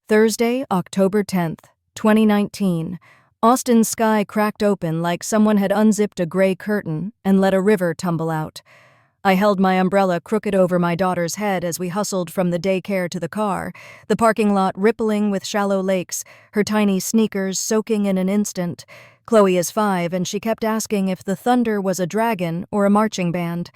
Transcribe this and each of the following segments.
Thursday, October 10th, 2019. Austin's sky cracked open like someone had unzipped a gray curtain and let a river tumble out. I held my umbrella crooked over my daughter's head as we hustled from the daycare to the car, the parking lot rippling with shallow lakes, her tiny sneakers soaking in an instant. Chloe is 5, and she kept asking if the thunder was a dragon or a marching band.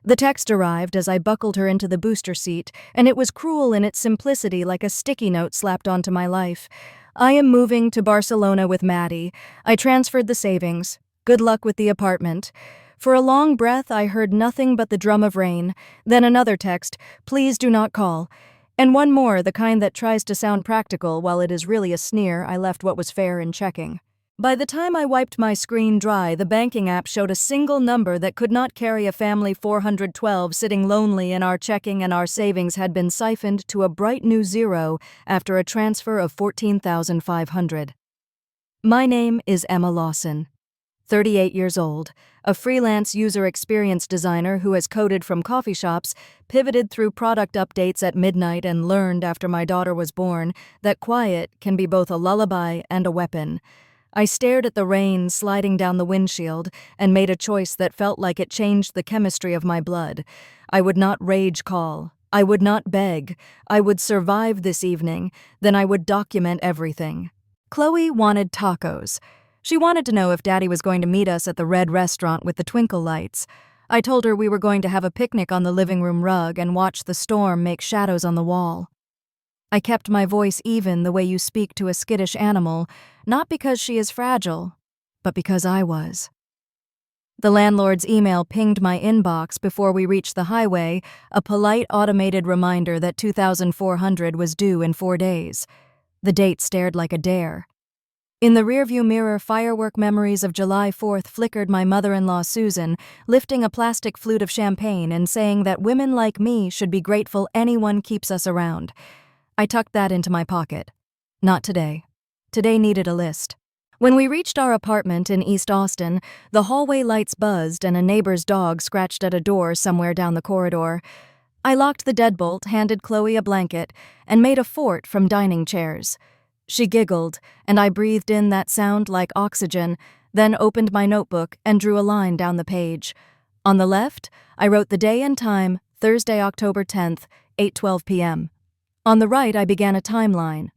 The text arrived as I buckled her into the booster seat, and it was cruel in its simplicity, like a sticky note slapped onto my life. I am moving to Barcelona with Maddie. I transferred the savings. Good luck with the apartment. For a long breath, I heard nothing but the drum of rain. Then another text, please do not call. And one more, the kind that tries to sound practical while it is really a sneer. I left what was fair in checking. By the time I wiped my screen dry, the banking app showed a single number that could not carry a family 412 sitting lonely, and our checking and our savings had been siphoned to a bright new zero after a transfer of $14,500. My name is Emma Lawson, 38 years old, a freelance user experience designer who has coded from coffee shops, pivoted through product updates at midnight, and learned after my daughter was born that quiet can be both a lullaby and a weapon. I stared at the rain sliding down the windshield and made a choice that felt like it changed the chemistry of my blood. I would not rage call. I would not beg. I would survive this evening. Then I would document everything. Chloe wanted tacos. She wanted to know if Daddy was going to meet us at the red restaurant with the twinkle lights. I told her we were going to have a picnic on the living room rug and watch the storm make shadows on the wall. I kept my voice even, the way you speak to a skittish animal, not because she is fragile, but because I was. The landlord's email pinged my inbox before we reached the highway, a polite automated reminder that $2,400 was due in 4 days. The date stared like a dare. In the rearview mirror, firework memories of July 4th flickered my mother-in-law Susan, lifting a plastic flute of champagne and saying that women like me should be grateful anyone keeps us around. I tucked that into my pocket. Not today. Today needed a list. When we reached our apartment in East Austin, the hallway lights buzzed and a neighbor's dog scratched at a door somewhere down the corridor. I locked the deadbolt, handed Chloe a blanket, and made a fort from dining chairs. She giggled, and I breathed in that sound like oxygen, then opened my notebook and drew a line down the page. On the left, I wrote the day and time, Thursday, October 10th, 8:12 p.m. On the right, I began a timeline.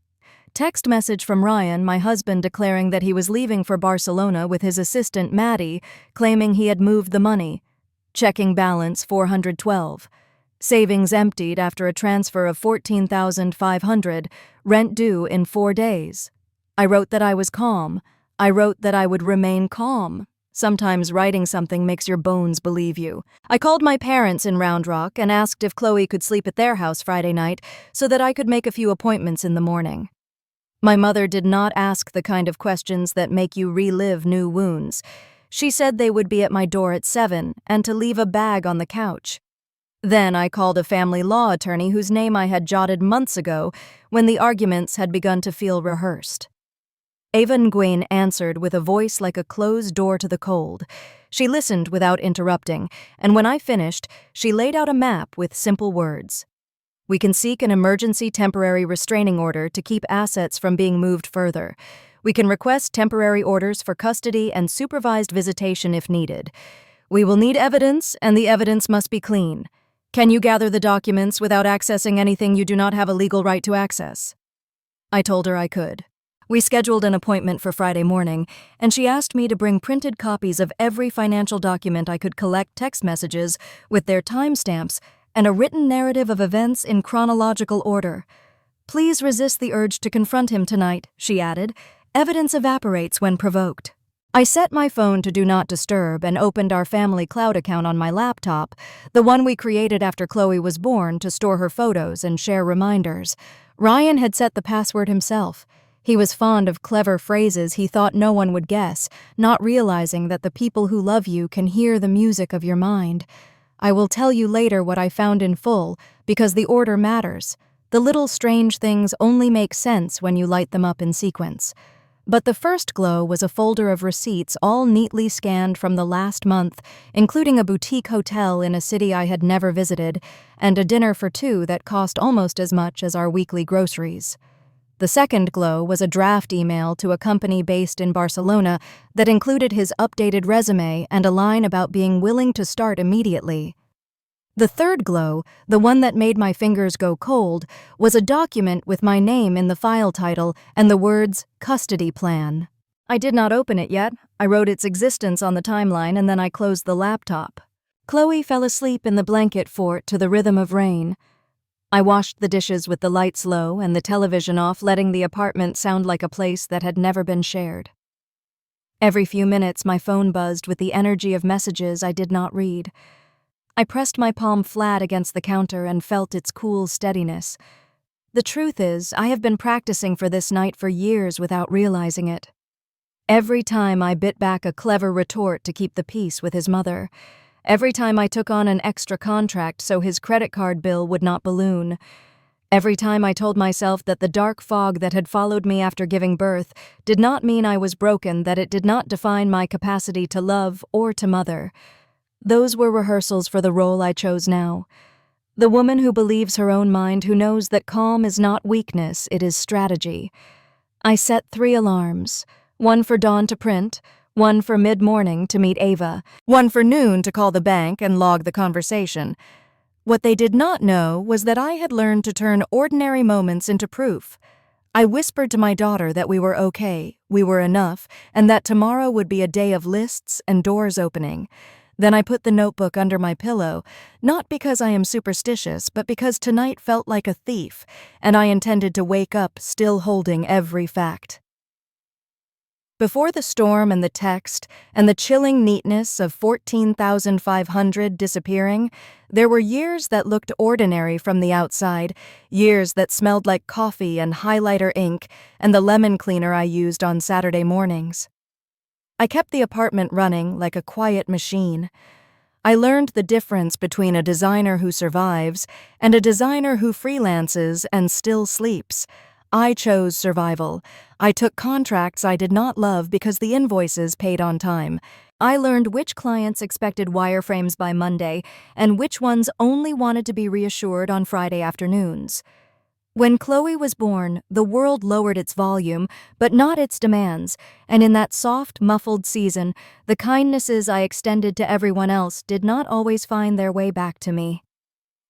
Text message from Ryan, my husband, declaring that he was leaving for Barcelona with his assistant Maddie, claiming he had moved the money. Checking balance 412. Savings emptied after a transfer of $14,500, rent due in 4 days. I wrote that I was calm. I wrote that I would remain calm. Sometimes writing something makes your bones believe you. I called my parents in Round Rock and asked if Chloe could sleep at their house Friday night so that I could make a few appointments in the morning. My mother did not ask the kind of questions that make you relive new wounds. She said they would be at my door at 7 and to leave a bag on the couch. Then I called a family law attorney whose name I had jotted months ago when the arguments had begun to feel rehearsed. Ava Nguyen answered with a voice like a closed door to the cold. She listened without interrupting, and when I finished, she laid out a map with simple words. We can seek an emergency temporary restraining order to keep assets from being moved further. We can request temporary orders for custody and supervised visitation if needed. We will need evidence, and the evidence must be clean. Can you gather the documents without accessing anything you do not have a legal right to access? I told her I could. We scheduled an appointment for Friday morning, and she asked me to bring printed copies of every financial document I could collect, text messages with their timestamps, and a written narrative of events in chronological order. Please resist the urge to confront him tonight, she added. Evidence evaporates when provoked. I set my phone to Do Not Disturb and opened our family cloud account on my laptop, the one we created after Chloe was born to store her photos and share reminders. Ryan had set the password himself. He was fond of clever phrases he thought no one would guess, not realizing that the people who love you can hear the music of your mind. I will tell you later what I found in full, because the order matters. The little strange things only make sense when you light them up in sequence. But the first glow was a folder of receipts all neatly scanned from the last month, including a boutique hotel in a city I had never visited, and a dinner for two that cost almost as much as our weekly groceries. The second glow was a draft email to a company based in Barcelona that included his updated resume and a line about being willing to start immediately. The third glow, the one that made my fingers go cold, was a document with my name in the file title and the words custody plan. I did not open it yet. I wrote its existence on the timeline and then I closed the laptop. Chloe fell asleep in the blanket fort to the rhythm of rain. I washed the dishes with the lights low and the television off, letting the apartment sound like a place that had never been shared. Every few minutes, my phone buzzed with the energy of messages I did not read. I pressed my palm flat against the counter and felt its cool steadiness. The truth is, I have been practicing for this night for years without realizing it. Every time I bit back a clever retort to keep the peace with his mother. Every time I took on an extra contract so his credit card bill would not balloon. Every time I told myself that the dark fog that had followed me after giving birth did not mean I was broken, that it did not define my capacity to love or to mother. Those were rehearsals for the role I chose now. The woman who believes her own mind, who knows that calm is not weakness, it is strategy. I set 3 alarms, one for dawn to print, one for mid-morning to meet Ava, one for noon to call the bank and log the conversation. What they did not know was that I had learned to turn ordinary moments into proof. I whispered to my daughter that we were okay, we were enough, and that tomorrow would be a day of lists and doors opening. Then I put the notebook under my pillow, not because I am superstitious, but because tonight felt like a thief, and I intended to wake up still holding every fact. Before the storm and the text and the chilling neatness of 14,500 disappearing, there were years that looked ordinary from the outside, years that smelled like coffee and highlighter ink and the lemon cleaner I used on Saturday mornings. I kept the apartment running like a quiet machine. I learned the difference between a designer who survives and a designer who freelances and still sleeps. I chose survival. I took contracts I did not love because the invoices paid on time. I learned which clients expected wireframes by Monday and which ones only wanted to be reassured on Friday afternoons. When Chloe was born, the world lowered its volume, but not its demands, and in that soft, muffled season, the kindnesses I extended to everyone else did not always find their way back to me.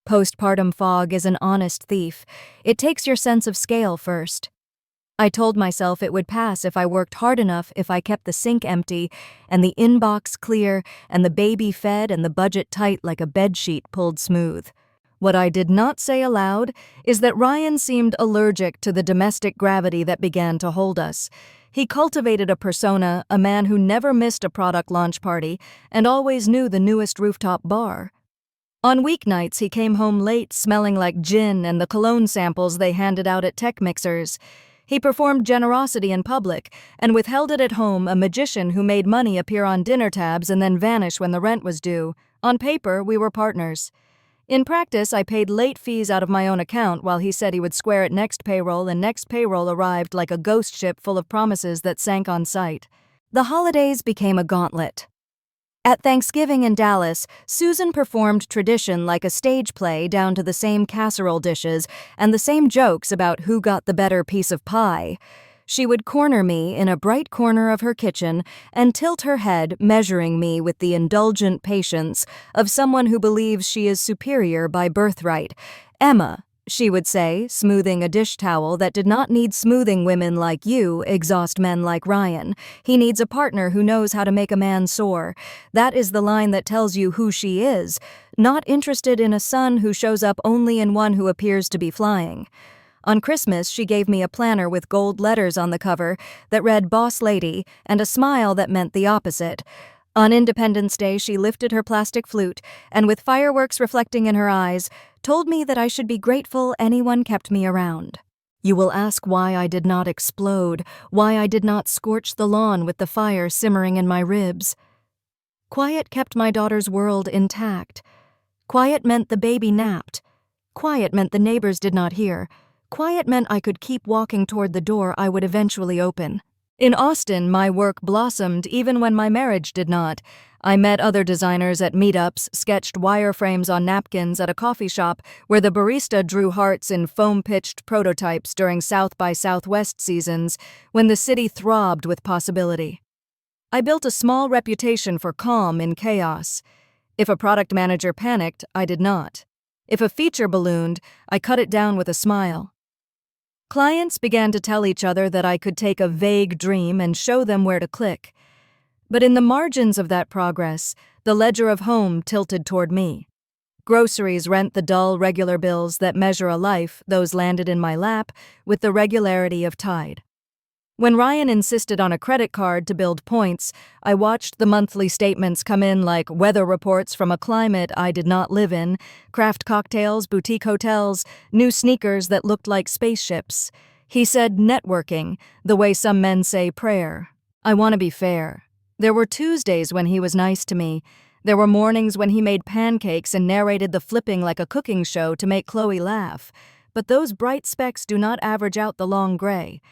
Postpartum fog is an honest thief. It takes your sense of scale first. I told myself it would pass if I worked hard enough, if I kept the sink empty, and the inbox clear, and the baby fed, and the budget tight like a bedsheet pulled smooth. What I did not say aloud is that Ryan seemed allergic to the domestic gravity that began to hold us. He cultivated a persona, a man who never missed a product launch party and always knew the newest rooftop bar. On weeknights, he came home late, smelling like gin and the cologne samples they handed out at tech mixers. He performed generosity in public and withheld it at home, a magician who made money appear on dinner tabs and then vanish when the rent was due. On paper, we were partners. In practice, I paid late fees out of my own account while he said he would square it next payroll, and next payroll arrived like a ghost ship full of promises that sank on sight. The holidays became a gauntlet. At Thanksgiving in Dallas, Susan performed tradition like a stage play, down to the same casserole dishes and the same jokes about who got the better piece of pie. She would corner me in a bright corner of her kitchen and tilt her head, measuring me with the indulgent patience of someone who believes she is superior by birthright. "Emma," she would say, smoothing a dish towel that did not need smoothing. "Women like you exhaust men like Ryan. He needs a partner who knows how to make a man soar." That is the line that tells you who she is, not interested in a son who shows up only in one who appears to be flying. On Christmas, she gave me a planner with gold letters on the cover that read "Boss Lady" and a smile that meant the opposite. On Independence Day, she lifted her plastic flute and, with fireworks reflecting in her eyes, told me that I should be grateful anyone kept me around. You will ask why I did not explode, why I did not scorch the lawn with the fire simmering in my ribs. Quiet kept my daughter's world intact. Quiet meant the baby napped. Quiet meant the neighbors did not hear. Quiet meant I could keep walking toward the door I would eventually open. In Austin, my work blossomed even when my marriage did not. I met other designers at meetups, sketched wireframes on napkins at a coffee shop where the barista drew hearts in foam-pitched prototypes during South by Southwest seasons when the city throbbed with possibility. I built a small reputation for calm in chaos. If a product manager panicked, I did not. If a feature ballooned, I cut it down with a smile. Clients began to tell each other that I could take a vague dream and show them where to click. But in the margins of that progress, the ledger of home tilted toward me. Groceries rent the dull, regular bills that measure a life, those landed in my lap, with the regularity of tide. When Ryan insisted on a credit card to build points, I watched the monthly statements come in like weather reports from a climate I did not live in, craft cocktails, boutique hotels, new sneakers that looked like spaceships. He said networking, the way some men say prayer. I want to be fair. There were Tuesdays when he was nice to me. There were mornings when he made pancakes and narrated the flipping like a cooking show to make Chloe laugh. But those bright specks do not average out the long gray.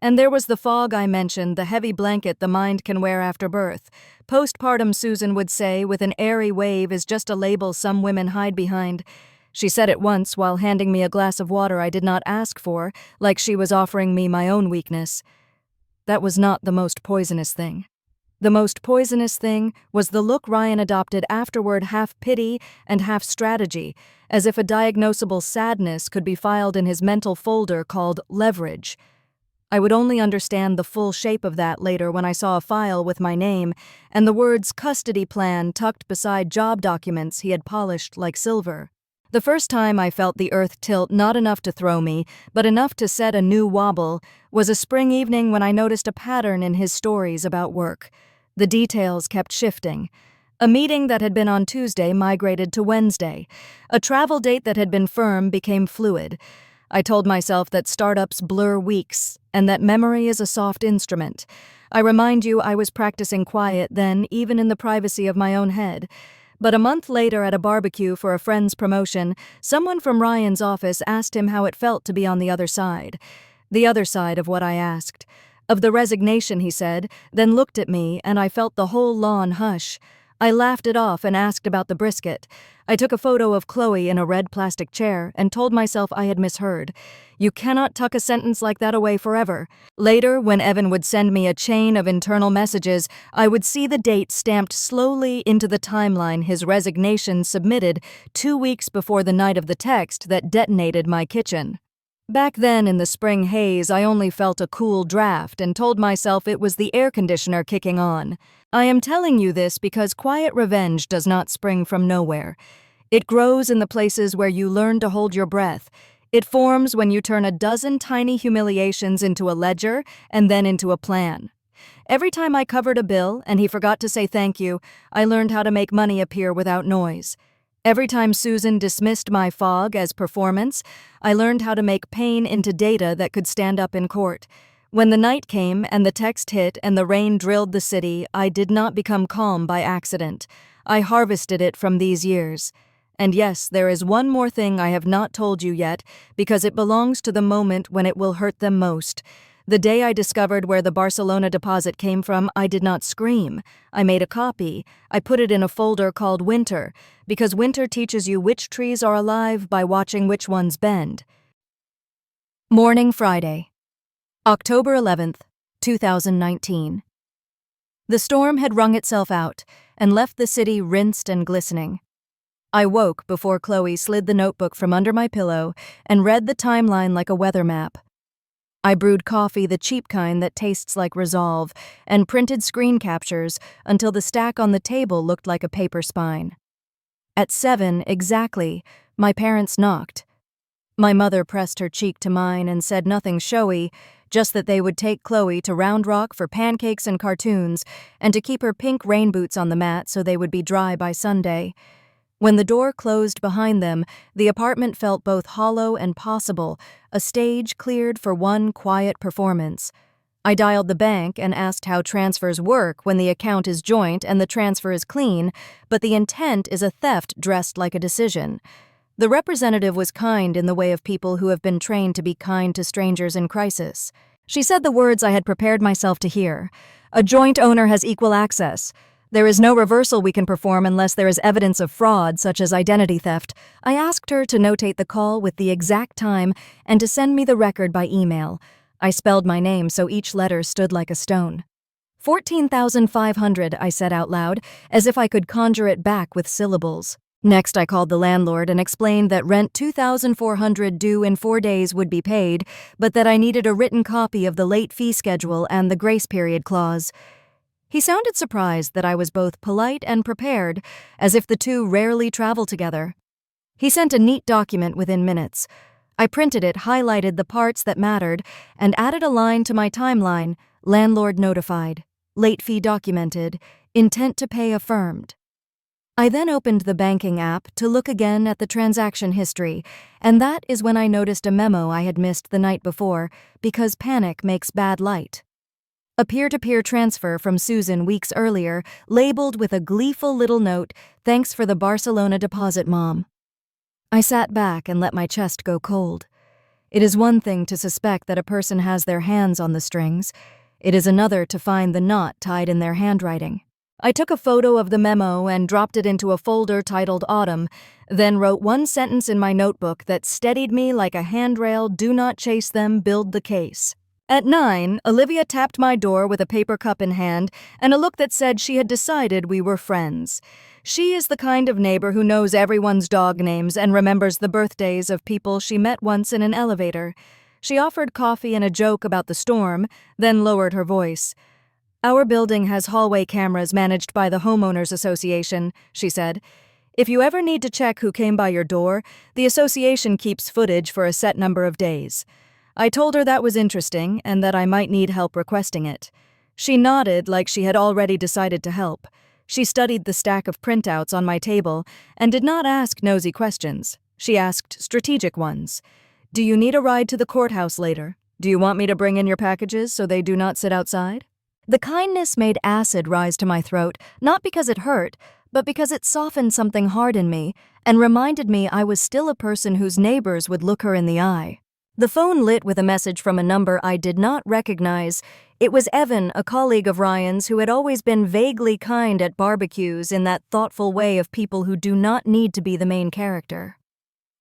And there was the fog I mentioned, the heavy blanket the mind can wear after birth. Postpartum, Susan would say, with an airy wave, is just a label some women hide behind. She said it once while handing me a glass of water I did not ask for, like she was offering me my own weakness. That was not the most poisonous thing. The most poisonous thing was the look Ryan adopted afterward, half pity and half strategy, as if a diagnosable sadness could be filed in his mental folder called leverage. I would only understand the full shape of that later when I saw a file with my name and the words custody plan tucked beside job documents he had polished like silver. The first time I felt the earth tilt, not enough to throw me, but enough to set a new wobble, was a spring evening when I noticed a pattern in his stories about work. The details kept shifting. A meeting that had been on Tuesday migrated to Wednesday. A travel date that had been firm became fluid. I told myself that startups blur weeks, and that memory is a soft instrument. I remind you I was practicing quiet then, even in the privacy of my own head. But a month later at a barbecue for a friend's promotion, someone from Ryan's office asked him how it felt to be on the other side. The other side of what I asked. Of the resignation, he said, then looked at me, and I felt the whole lawn hush. I laughed it off and asked about the brisket. I took a photo of Chloe in a red plastic chair and told myself I had misheard. You cannot tuck a sentence like that away forever. Later, when Evan would send me a chain of internal messages, I would see the date stamped slowly into the timeline his resignation submitted 2 weeks before the night of the text that detonated my kitchen. Back then in the spring haze, I only felt a cool draft and told myself it was the air conditioner kicking on. I am telling you this because quiet revenge does not spring from nowhere. It grows in the places where you learn to hold your breath. It forms when you turn a dozen tiny humiliations into a ledger and then into a plan. Every time I covered a bill and he forgot to say thank you, I learned how to make money appear without noise. Every time Susan dismissed my fog as performance, I learned how to make pain into data that could stand up in court. When the night came and the text hit and the rain drilled the city, I did not become calm by accident. I harvested it from these years. And yes, there is one more thing I have not told you yet, because it belongs to the moment when it will hurt them most. The day I discovered where the Barcelona deposit came from, I did not scream. I made a copy. I put it in a folder called Winter, because winter teaches you which trees are alive by watching which ones bend. Morning Friday, October 11th, 2019. The storm had wrung itself out and left the city rinsed and glistening. I woke before Chloe slid the notebook from under my pillow and read the timeline like a weather map. I brewed coffee, the cheap kind that tastes like Resolve, and printed screen captures until the stack on the table looked like a paper spine. At 7 exactly, my parents knocked. My mother pressed her cheek to mine and said nothing showy, just that they would take Chloe to Round Rock for pancakes and cartoons, and to keep her pink rain boots on the mat so they would be dry by Sunday. When the door closed behind them, the apartment felt both hollow and possible, a stage cleared for one quiet performance. I dialed the bank and asked how transfers work when the account is joint and the transfer is clean, but the intent is a theft dressed like a decision. The representative was kind in the way of people who have been trained to be kind to strangers in crisis. She said the words I had prepared myself to hear. A joint owner has equal access. There is no reversal we can perform unless there is evidence of fraud, such as identity theft. I asked her to notate the call with the exact time and to send me the record by email. I spelled my name so each letter stood like a stone. 14,500, I said out loud, as if I could conjure it back with syllables. Next, I called the landlord and explained that rent 2,400 due in 4 days would be paid, but that I needed a written copy of the late fee schedule and the grace period clause. He sounded surprised that I was both polite and prepared, as if the two rarely travel together. He sent a neat document within minutes. I printed it, highlighted the parts that mattered, and added a line to my timeline: landlord notified, late fee documented, intent to pay affirmed. I then opened the banking app to look again at the transaction history, and that is when I noticed a memo I had missed the night before, because panic makes bad light. A peer-to-peer transfer from Susan weeks earlier, labeled with a gleeful little note, "Thanks for the Barcelona deposit, Mom." I sat back and let my chest go cold. It is one thing to suspect that a person has their hands on the strings. It is another to find the knot tied in their handwriting. I took a photo of the memo and dropped it into a folder titled Autumn, then wrote one sentence in my notebook that steadied me like a handrail: "Do not chase them, build the case." At 9, Olivia tapped my door with a paper cup in hand and a look that said she had decided we were friends. She is the kind of neighbor who knows everyone's dog names and remembers the birthdays of people she met once in an elevator. She offered coffee and a joke about the storm, then lowered her voice. "Our building has hallway cameras managed by the Homeowners Association," she said. "If you ever need to check who came by your door, the association keeps footage for a set number of days." I told her that was interesting and that I might need help requesting it. She nodded like she had already decided to help. She studied the stack of printouts on my table and did not ask nosy questions. She asked strategic ones. "Do you need a ride to the courthouse later? Do you want me to bring in your packages so they do not sit outside?" The kindness made acid rise to my throat, not because it hurt, but because it softened something hard in me and reminded me I was still a person whose neighbors would look her in the eye. The phone lit with a message from a number I did not recognize. It was Evan, a colleague of Ryan's who had always been vaguely kind at barbecues in that thoughtful way of people who do not need to be the main character.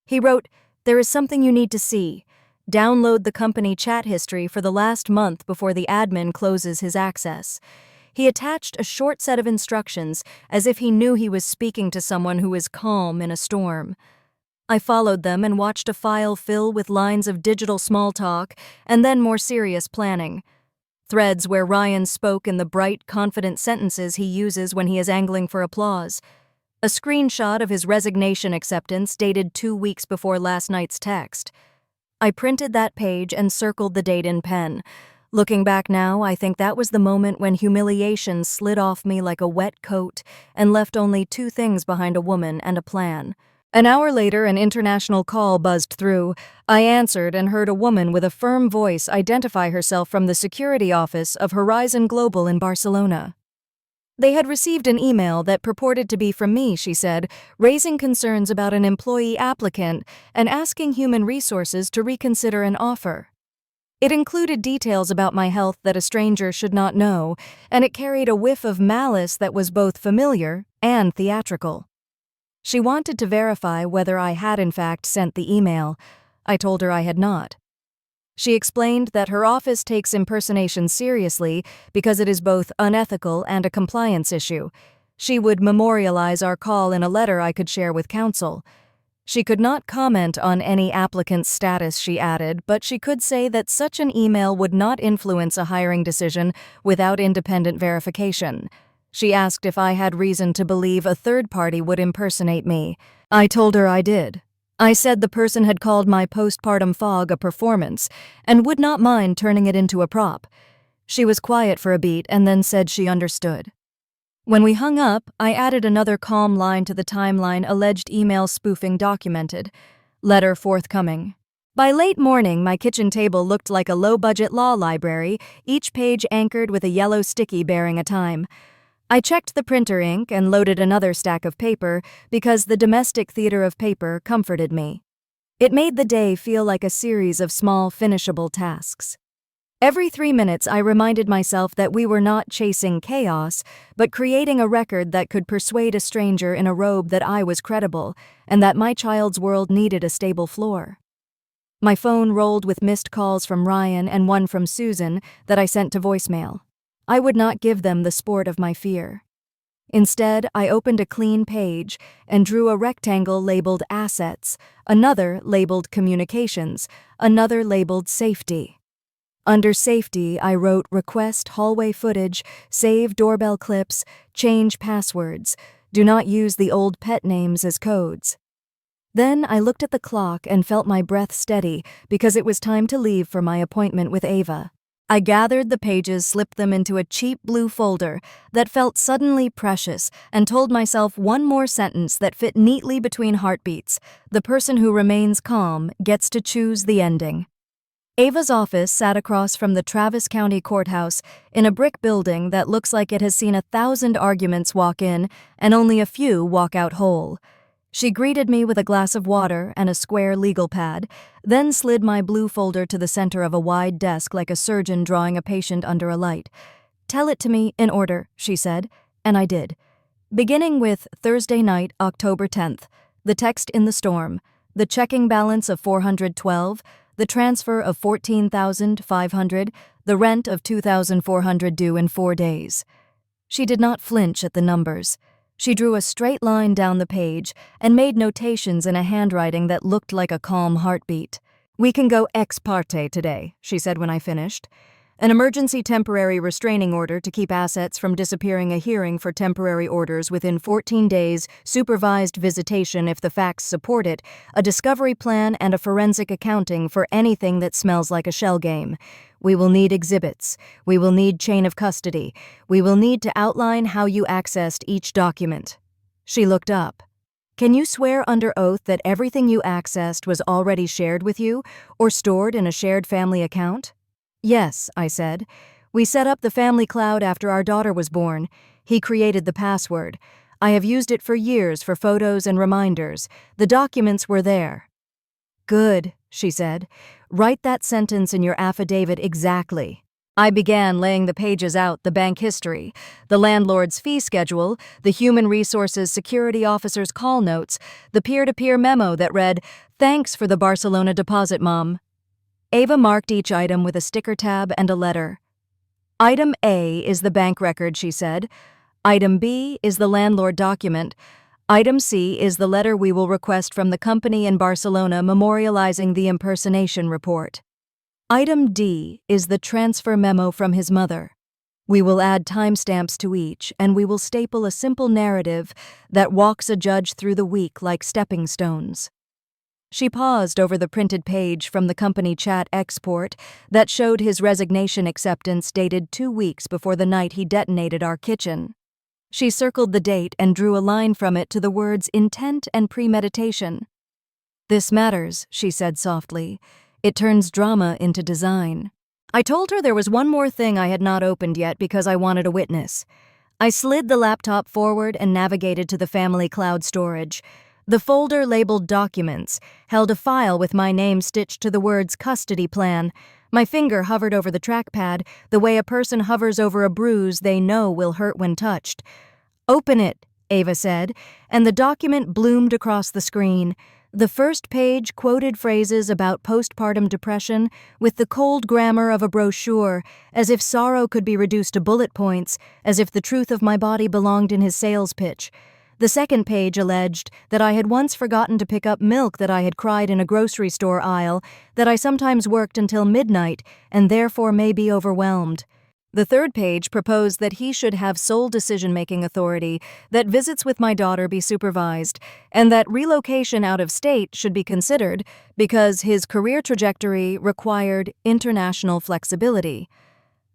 He wrote, "There is something you need to see. Download the company chat history for the last month before the admin closes his access." He attached a short set of instructions as if he knew he was speaking to someone who is calm in a storm. I followed them and watched a file fill with lines of digital small talk and then more serious planning. Threads where Ryan spoke in the bright, confident sentences he uses when he is angling for applause. A screenshot of his resignation acceptance dated 2 weeks before last night's text. I printed that page and circled the date in pen. Looking back now, I think that was the moment when humiliation slid off me like a wet coat and left only 2 things behind: a woman and a plan. An hour later, an international call buzzed through. I answered and heard a woman with a firm voice identify herself from the security office of Horizon Global in Barcelona. They had received an email that purported to be from me, she said, raising concerns about an employee applicant and asking Human Resources to reconsider an offer. It included details about my health that a stranger should not know, and it carried a whiff of malice that was both familiar and theatrical. She wanted to verify whether I had in fact sent the email. I told her I had not. She explained that her office takes impersonation seriously because it is both unethical and a compliance issue. She would memorialize our call in a letter I could share with counsel. She could not comment on any applicant's status, she added, but she could say that such an email would not influence a hiring decision without independent verification. She asked if I had reason to believe a third party would impersonate me. I told her I did. I said the person had called my postpartum fog a performance and would not mind turning it into a prop. She was quiet for a beat and then said she understood. When we hung up, I added another calm line to the timeline: alleged email spoofing documented. Letter forthcoming. By late morning, my kitchen table looked like a low-budget law library, each page anchored with a yellow sticky bearing a time. I checked the printer ink and loaded another stack of paper because the domestic theater of paper comforted me. It made the day feel like a series of small, finishable tasks. Every 3 minutes, I reminded myself that we were not chasing chaos, but creating a record that could persuade a stranger in a robe that I was credible, and that my child's world needed a stable floor. My phone rolled with missed calls from Ryan and one from Susan that I sent to voicemail. I would not give them the sport of my fear. Instead, I opened a clean page and drew a rectangle labeled Assets, another labeled Communications, another labeled Safety. Under Safety, I wrote Request hallway footage, save doorbell clips, change passwords, do not use the old pet names as codes. Then I looked at the clock and felt my breath steady because it was time to leave for my appointment with Ava. I gathered the pages, slipped them into a cheap blue folder that felt suddenly precious, and told myself one more sentence that fit neatly between heartbeats. The person who remains calm gets to choose the ending. Ava's office sat across from the Travis County Courthouse in a brick building that looks like it has seen 1,000 arguments walk in and only a few walk out whole. She greeted me with a glass of water and a square legal pad, then slid my blue folder to the center of a wide desk like a surgeon drawing a patient under a light. "Tell it to me in order," she said, and I did. Beginning with Thursday night, October 10th, the text in the storm, the checking balance of $412, the transfer of $14,500, the rent of $2,400 due in 4 days. She did not flinch at the numbers. She drew a straight line down the page and made notations in a handwriting that looked like a calm heartbeat. "We can go ex parte today," she said when I finished. "An emergency temporary restraining order to keep assets from disappearing, a hearing for temporary orders within 14 days, supervised visitation if the facts support it, a discovery plan and a forensic accounting for anything that smells like a shell game. We will need exhibits. We will need chain of custody. We will need to outline how you accessed each document." She looked up. "Can you swear under oath that everything you accessed was already shared with you or stored in a shared family account?" "Yes," I said. "We set up the family cloud after our daughter was born. He created the password. I have used it for years for photos and reminders. The documents were there." "Good," she said. "Write that sentence in your affidavit exactly." I began laying the pages out, the bank history, the landlord's fee schedule, the human resources security officer's call notes, the peer-to-peer memo that read, "Thanks for the Barcelona deposit, Mom." Ava marked each item with a sticker tab and a letter. "Item A is the bank record," she said. "Item B is the landlord document. Item C is the letter we will request from the company in Barcelona memorializing the impersonation report. Item D is the transfer memo from his mother. We will add timestamps to each, and we will staple a simple narrative that walks a judge through the week like stepping stones." She paused over the printed page from the company chat export that showed his resignation acceptance dated 2 weeks before the night he detonated our kitchen. She circled the date and drew a line from it to the words intent and premeditation. "This matters," she said softly. "It turns drama into design." I told her there was one more thing I had not opened yet because I wanted a witness. I slid the laptop forward and navigated to the family cloud storage. The folder labeled Documents held a file with my name stitched to the words Custody Plan. My finger hovered over the trackpad the way a person hovers over a bruise they know will hurt when touched. "Open it," Ava said, and the document bloomed across the screen. The first page quoted phrases about postpartum depression with the cold grammar of a brochure, as if sorrow could be reduced to bullet points, as if the truth of my body belonged in his sales pitch. The second page alleged that I had once forgotten to pick up milk, that I had cried in a grocery store aisle, that I sometimes worked until midnight and therefore may be overwhelmed. The third page proposed that he should have sole decision-making authority, that visits with my daughter be supervised, and that relocation out of state should be considered because his career trajectory required international flexibility.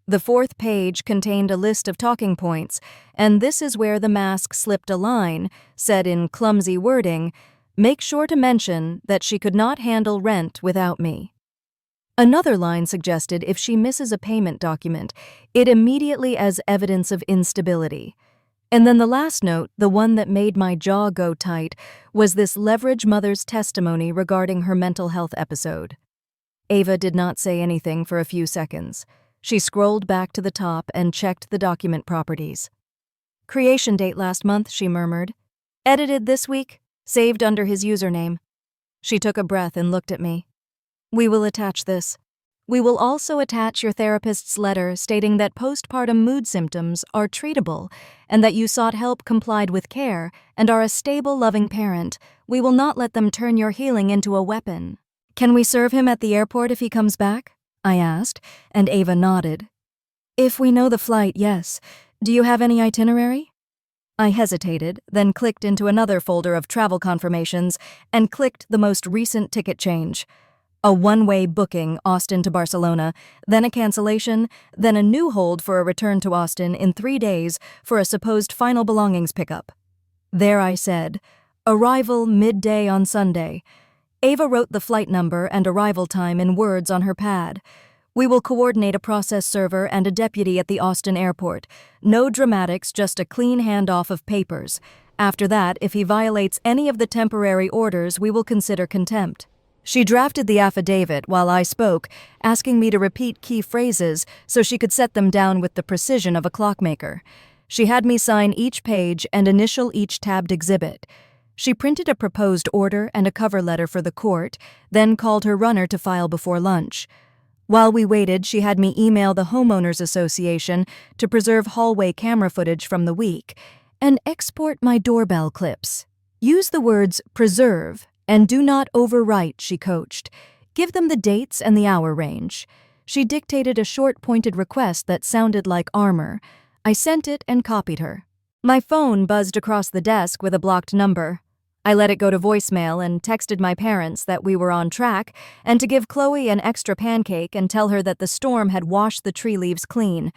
The fourth page contained a list of talking points, and this is where the mask slipped a line, said in clumsy wording, "Make sure to mention that she could not handle rent without me." Another line suggested if she misses a payment document, it immediately as evidence of instability. And then the last note, the one that made my jaw go tight, was this leverage mother's testimony regarding her mental health episode. Ava did not say anything for a few seconds. She scrolled back to the top and checked the document properties. Creation date last month, she murmured. Edited this week, saved under his username. She took a breath and looked at me. We will attach this. We will also attach your therapist's letter stating that postpartum mood symptoms are treatable and that you sought help, complied with care, and are a stable, loving parent. We will not let them turn your healing into a weapon. Can we serve him at the airport if he comes back? I asked, and Ava nodded. If we know the flight, yes. Do you have any itinerary? I hesitated, then clicked into another folder of travel confirmations and clicked the most recent ticket change. A one-way booking, Austin to Barcelona, then a cancellation, then a new hold for a return to Austin in 3 days for a supposed final belongings pickup. There I said, arrival midday on Sunday. Ava wrote the flight number and arrival time in words on her pad. We will coordinate a process server and a deputy at the Austin airport. No dramatics, just a clean handoff of papers. After that, if he violates any of the temporary orders, we will consider contempt. She drafted the affidavit while I spoke, asking me to repeat key phrases so she could set them down with the precision of a clockmaker. She had me sign each page and initial each tabbed exhibit. She printed a proposed order and a cover letter for the court, then called her runner to file before lunch. While we waited, she had me email the Homeowners Association to preserve hallway camera footage from the week and export my doorbell clips. Use the words preserve and do not overwrite, she coached. Give them the dates and the hour range. She dictated a short pointed request that sounded like armor. I sent it and copied her. My phone buzzed across the desk with a blocked number. I let it go to voicemail and texted my parents that we were on track and to give Chloe an extra pancake and tell her that the storm had washed the tree leaves clean.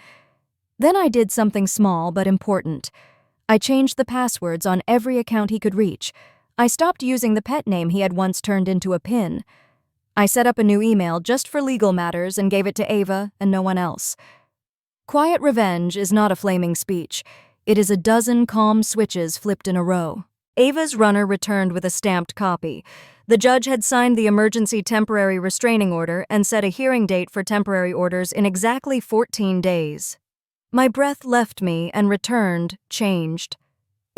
Then I did something small but important. I changed the passwords on every account he could reach. I stopped using the pet name he had once turned into a pin. I set up a new email just for legal matters and gave it to Ava and no one else. Quiet revenge is not a flaming speech. It is a dozen calm switches flipped in a row. Ava's runner returned with a stamped copy. The judge had signed the emergency temporary restraining order and set a hearing date for temporary orders in exactly 14 days. My breath left me and returned, changed.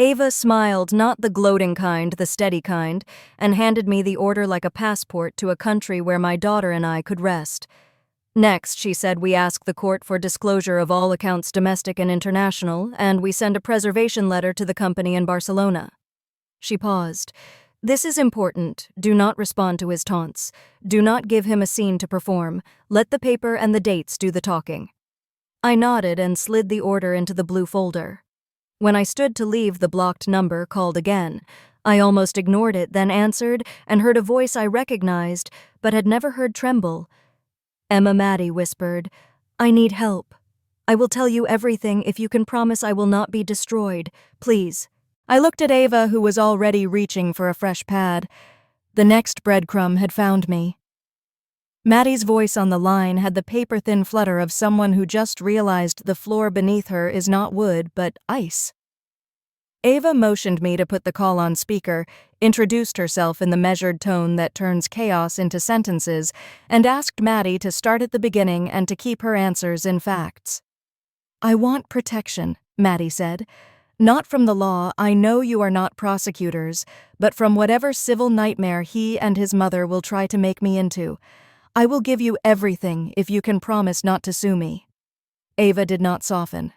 Ava smiled, not the gloating kind, the steady kind, and handed me the order like a passport to a country where my daughter and I could rest. Next, she said we ask the court for disclosure of all accounts domestic and international, and we send a preservation letter to the company in Barcelona. She paused. This is important. Do not respond to his taunts. Do not give him a scene to perform. Let the paper and the dates do the talking. I nodded and slid the order into the blue folder. When I stood to leave, the blocked number called again. I almost ignored it, then answered and heard a voice I recognized but had never heard tremble. Emma Maddie whispered, I need help. I will tell you everything if you can promise I will not be destroyed. Please. I looked at Ava, who was already reaching for a fresh pad. The next breadcrumb had found me. Maddie's voice on the line had the paper-thin flutter of someone who just realized the floor beneath her is not wood, but ice. Ava motioned me to put the call on speaker, introduced herself in the measured tone that turns chaos into sentences, and asked Maddie to start at the beginning and to keep her answers in facts. I want protection, Maddie said. Not from the law, I know you are not prosecutors, but from whatever civil nightmare he and his mother will try to make me into. I will give you everything if you can promise not to sue me. Ava did not soften.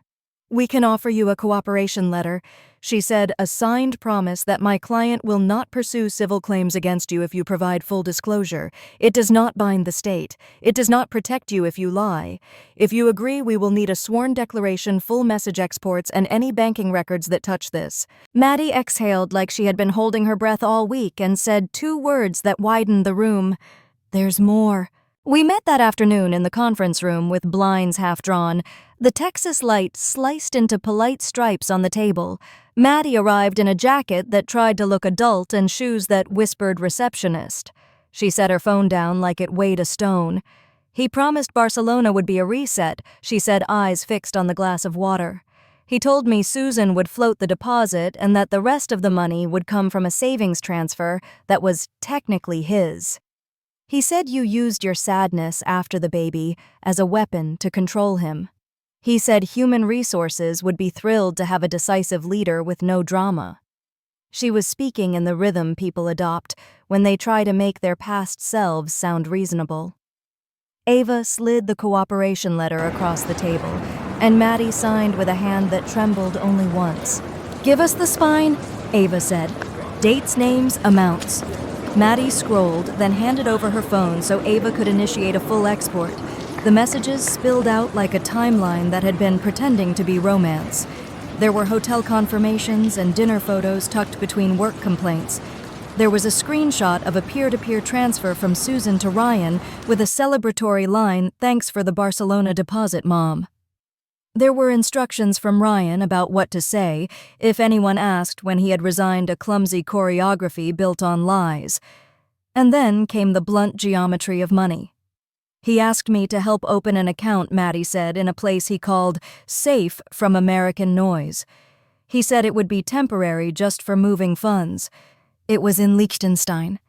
We can offer you a cooperation letter. She said, a signed promise that my client will not pursue civil claims against you if you provide full disclosure. It does not bind the state. It does not protect you if you lie. If you agree, we will need a sworn declaration, full message exports, and any banking records that touch this. Maddie exhaled like she had been holding her breath all week and said 2 words that widened the room. There's more. We met that afternoon in the conference room with blinds half drawn. The Texas light sliced into polite stripes on the table. Maddie arrived in a jacket that tried to look adult and shoes that whispered receptionist. She set her phone down like it weighed a stone. He promised Barcelona would be a reset, she said, eyes fixed on the glass of water. He told me Susan would float the deposit and that the rest of the money would come from a savings transfer that was technically his. He said you used your sadness after the baby as a weapon to control him. He said human resources would be thrilled to have a decisive leader with no drama. She was speaking in the rhythm people adopt when they try to make their past selves sound reasonable. Ava slid the cooperation letter across the table, and Maddie signed with a hand that trembled only once. "Give us the spine," Ava said. "Dates, names, amounts." Maddie scrolled, then handed over her phone so Ava could initiate a full export. The messages spilled out like a timeline that had been pretending to be romance. There were hotel confirmations and dinner photos tucked between work complaints. There was a screenshot of a peer-to-peer transfer from Susan to Ryan with a celebratory line, "Thanks for the Barcelona deposit, Mom." There were instructions from Ryan about what to say if anyone asked when he had resigned a clumsy choreography built on lies. And then came the blunt geometry of money. He asked me to help open an account, Maddie said, in a place he called safe from American noise. He said it would be temporary just for moving funds. It was in Liechtenstein.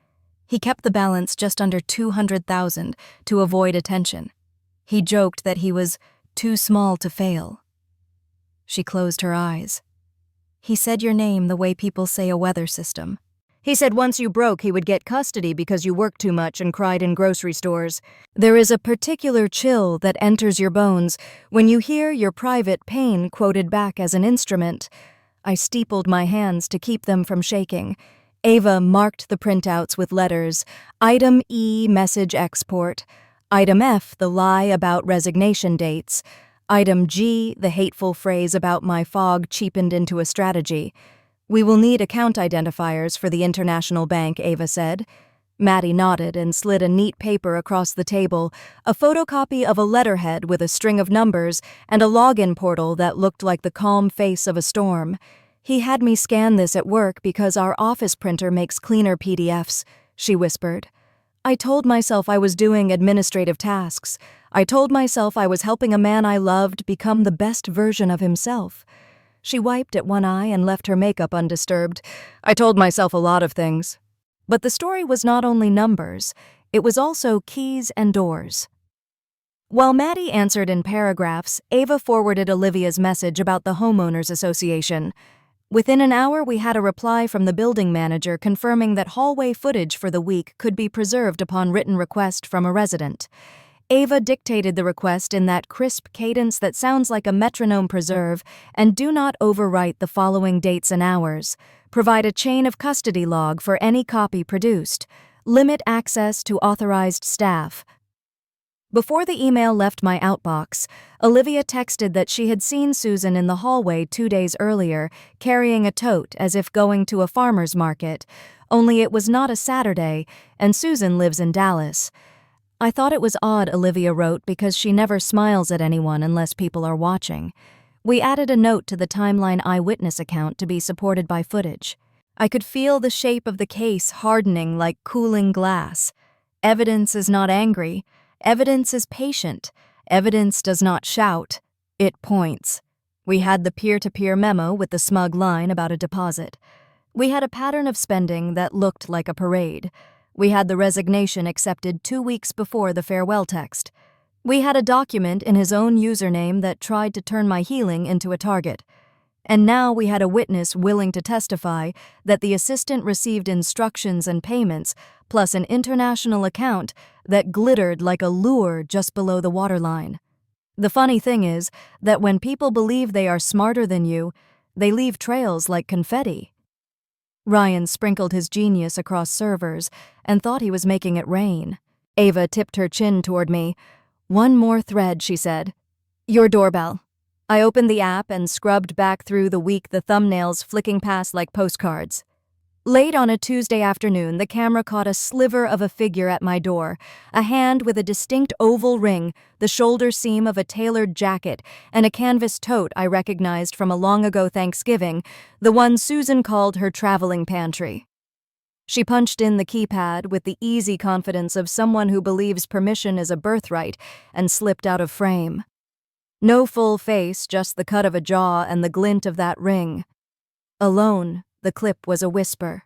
He kept the balance just under 200,000 to avoid attention. He joked that he was too small to fail. She closed her eyes. He said your name the way people say a weather system. He said once you broke, he would get custody because you worked too much and cried in grocery stores. There is a particular chill that enters your bones when you hear your private pain quoted back as an instrument. I steepled my hands to keep them from shaking. Ava marked the printouts with letters. Item E, message export. Item F, the lie about resignation dates. Item G, the hateful phrase about my fog cheapened into a strategy. We will need account identifiers for the international bank, Ava said. Maddie nodded and slid a neat paper across the table, a photocopy of a letterhead with a string of numbers and a login portal that looked like the calm face of a storm. He had me scan this at work because our office printer makes cleaner PDFs, she whispered. I told myself I was doing administrative tasks. I told myself I was helping a man I loved become the best version of himself. She wiped at one eye and left her makeup undisturbed. I told myself a lot of things. But the story was not only numbers, it was also keys and doors. While Maddie answered in paragraphs, Ava forwarded Olivia's message about the homeowners association. Within an hour, we had a reply from the building manager confirming that hallway footage for the week could be preserved upon written request from a resident. Ava dictated the request in that crisp cadence that sounds like a metronome preserve, and do not overwrite the following dates and hours. Provide a chain of custody log for any copy produced. Limit access to authorized staff. Before the email left my outbox, Olivia texted that she had seen Susan in the hallway 2 days earlier, carrying a tote as if going to a farmer's market, only it was not a Saturday, and Susan lives in Dallas. I thought it was odd, Olivia wrote, because she never smiles at anyone unless people are watching. We added a note to the Timeline eyewitness account to be supported by footage. I could feel the shape of the case hardening like cooling glass. Evidence is not angry. Evidence is patient. Evidence does not shout. It points. We had the peer-to-peer memo with the smug line about a deposit. We had a pattern of spending that looked like a parade. We had the resignation accepted 2 weeks before the farewell text. We had a document in his own username that tried to turn my healing into a target. And now we had a witness willing to testify that the assistant received instructions and payments, plus an international account that glittered like a lure just below the waterline. The funny thing is that when people believe they are smarter than you, they leave trails like confetti. Ryan sprinkled his genius across servers and thought he was making it rain. Ava tipped her chin toward me. One more thread, she said. Your doorbell. I opened the app and scrubbed back through the week, the thumbnails flicking past like postcards. Late on a Tuesday afternoon, the camera caught a sliver of a figure at my door, a hand with a distinct oval ring, the shoulder seam of a tailored jacket, and a canvas tote I recognized from a long-ago Thanksgiving, the one Susan called her traveling pantry. She punched in the keypad with the easy confidence of someone who believes permission is a birthright and slipped out of frame. No full face, just the cut of a jaw and the glint of that ring. Alone, the clip was a whisper.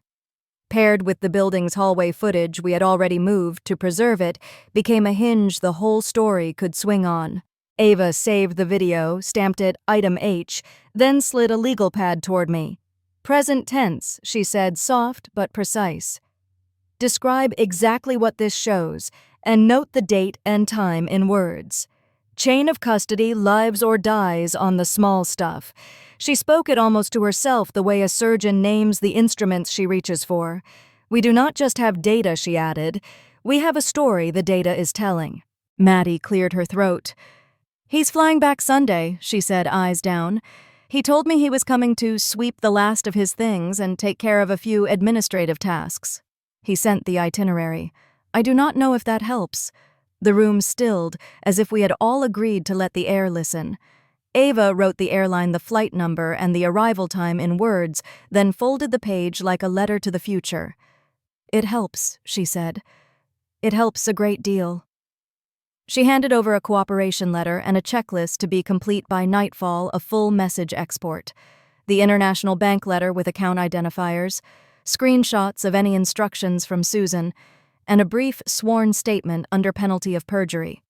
paired with the building's hallway footage we had already moved to preserve it, became a hinge the whole story could swing on. Ava saved the video, stamped it Item H, then slid a legal pad toward me. "Present tense," she said, soft but precise. "Describe exactly what this shows, and note the date and time in words. Chain of custody, lives or dies on the small stuff." She spoke it almost to herself, the way a surgeon names the instruments she reaches for. "We do not just have data," she added. "We have a story the data is telling." Maddie cleared her throat. "He's flying back Sunday," she said, eyes down. "He told me he was coming to sweep the last of his things and take care of a few administrative tasks." He sent the itinerary. "I do not know if that helps." The room stilled, as if we had all agreed to let the air listen. Ava wrote the airline the flight number and the arrival time in words, then folded the page like a letter to the future. "It helps," she said. "It helps a great deal." She handed over a cooperation letter and a checklist to be complete by nightfall, a full message export. The international bank letter with account identifiers, screenshots of any instructions from Susan, and a brief sworn statement under penalty of perjury.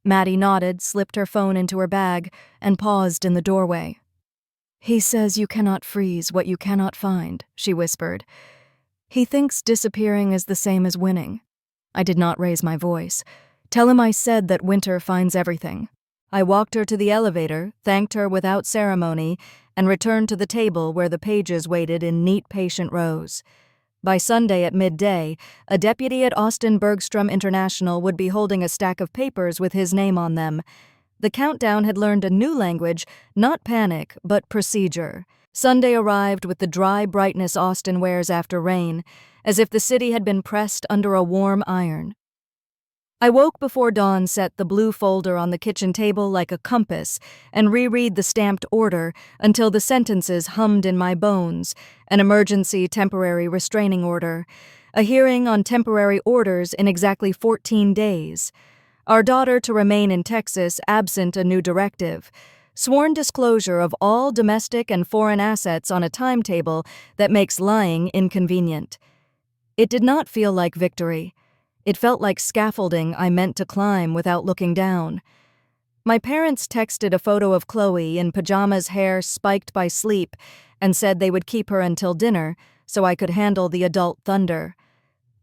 Maddie nodded, slipped her phone into her bag, and paused in the doorway. "He says you cannot freeze what you cannot find," she whispered. "He thinks disappearing is the same as winning." I did not raise my voice. "Tell him I said that winter finds everything." I walked her to the elevator, thanked her without ceremony, and returned to the table where the pages waited in neat, patient rows. By Sunday at midday, a deputy at Austin Bergstrom International would be holding a stack of papers with his name on them. The countdown had learned a new language, not panic, but procedure. Sunday arrived with the dry brightness Austin wears after rain, as if the city had been pressed under a warm iron. I woke before dawn, set the blue folder on the kitchen table like a compass, and reread the stamped order until the sentences hummed in my bones. An emergency temporary restraining order. A hearing on temporary orders in exactly 14 days. Our daughter to remain in Texas absent a new directive. Sworn disclosure of all domestic and foreign assets on a timetable that makes lying inconvenient. It did not feel like victory. It felt like scaffolding I meant to climb without looking down. My parents texted a photo of Chloe in pajamas, hair spiked by sleep, and said they would keep her until dinner so I could handle the adult thunder.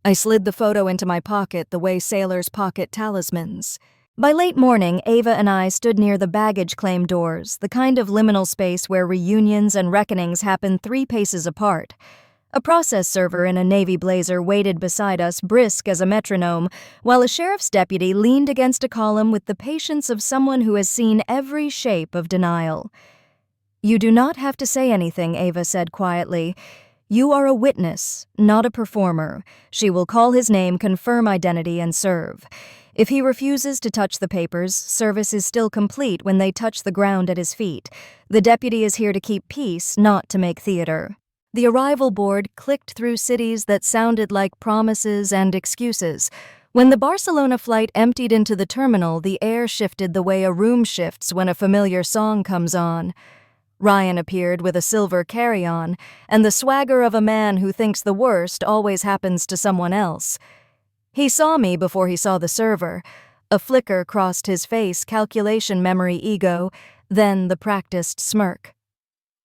I slid the photo into my pocket the way sailors pocket talismans. By late morning, Ava and I stood near the baggage claim doors, the kind of liminal space where reunions and reckonings happen 3 paces apart. A process server in a navy blazer waited beside us, brisk as a metronome, while a sheriff's deputy leaned against a column with the patience of someone who has seen every shape of denial. "You do not have to say anything," Ava said quietly. "You are a witness, not a performer. She will call his name, confirm identity, and serve. If he refuses to touch the papers, service is still complete when they touch the ground at his feet. The deputy is here to keep peace, not to make theater." The arrival board clicked through cities that sounded like promises and excuses. When the Barcelona flight emptied into the terminal, the air shifted the way a room shifts when a familiar song comes on. Ryan appeared with a silver carry-on, and the swagger of a man who thinks the worst always happens to someone else. He saw me before he saw the server. A flicker crossed his face, calculation memory ego, then the practiced smirk.